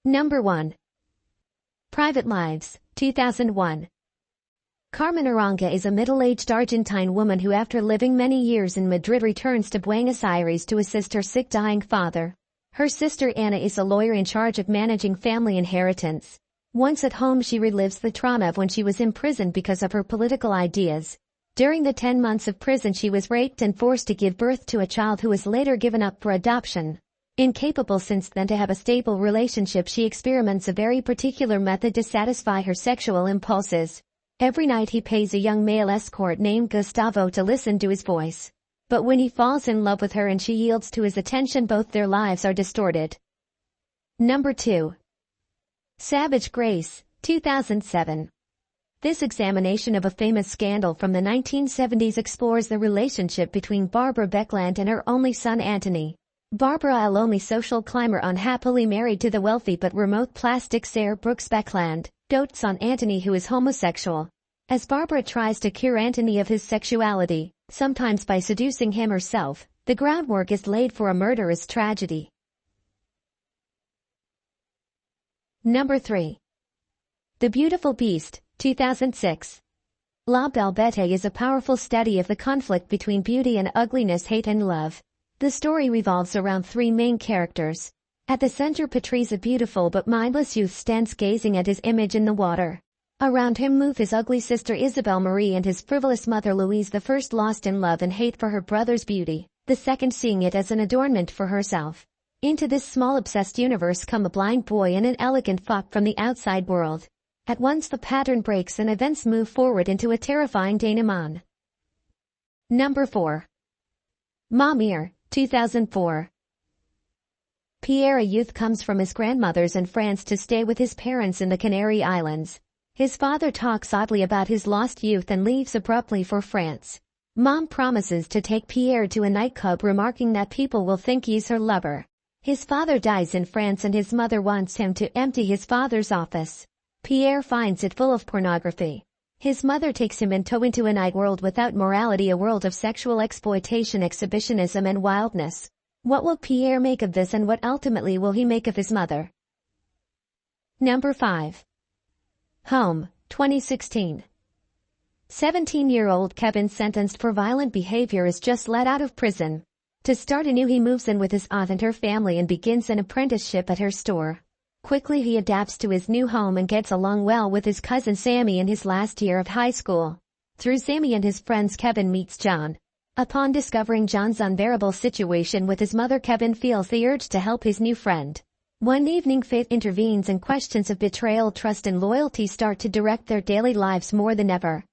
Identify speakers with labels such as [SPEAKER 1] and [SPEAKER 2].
[SPEAKER 1] Number 1. Private Lives, 2001. Carmen Arango is a middle-aged Argentine woman who, after living many years in Madrid, returns to Buenos Aires to assist her sick dying father. Her sister Anna is a lawyer in charge of managing family inheritance. Once at home, she relives the trauma of when she was imprisoned because of her political ideas. During the 10 months of prison, she was raped and forced to give birth to a child who was later given up for adoption. Incapable since then to have a stable relationship, she experiments a very particular method to satisfy her sexual impulses. Every night he pays a young male escort named Gustavo to listen to his voice. But when he falls in love with her and she yields to his attention, both their lives are distorted. Number 2. Savage Grace, 2007. This examination of a famous scandal from the 1970s explores the relationship between Barbara Beckland and her only son Anthony. Barbara, a lonely social climber unhappily married to the wealthy but remote plastic Sarah Brooks Beckland, dotes on Anthony, who is homosexual. As Barbara tries to cure Anthony of his sexuality, sometimes by seducing him herself, the groundwork is laid for a murderous tragedy. Number 3. The Beautiful Beast, 2006. La Belle Bête is a powerful study of the conflict between beauty and ugliness, hate and love. The story revolves around 3 main characters. At the center, Patrice, a beautiful but mindless youth, stands gazing at his image in the water. Around him move his ugly sister Isabelle Marie and his frivolous mother Louise, the first lost in love and hate for her brother's beauty, the second seeing it as an adornment for herself. Into this small obsessed universe come a blind boy and an elegant fop from the outside world. At once the pattern breaks and events move forward into a terrifying denouement. Number 4. Ma Mère, 2004. Pierre, a youth, comes from his grandmother's in France to stay with his parents in the Canary Islands. His father talks oddly about his lost youth and leaves abruptly for France. Mom promises to take Pierre to a nightclub, remarking that people will think he's her lover. His father dies in France and his mother wants him to empty his father's office. Pierre finds it full of pornography. His mother takes him in tow into a night world without morality, a world of sexual exploitation, exhibitionism and wildness. What will Pierre make of this, and what ultimately will he make of his mother? Number 5. Home, 2016. 17-year-old Kevin, sentenced for violent behavior, is just let out of prison. To start anew, he moves in with his aunt and her family and begins an apprenticeship at her store. Quickly he adapts to his new home and gets along well with his cousin Sammy in his last year of high school. Through Sammy and his friends, Kevin meets John. Upon discovering John's unbearable situation with his mother, Kevin feels the urge to help his new friend. One evening, fate intervenes and questions of betrayal, trust and loyalty start to direct their daily lives more than ever.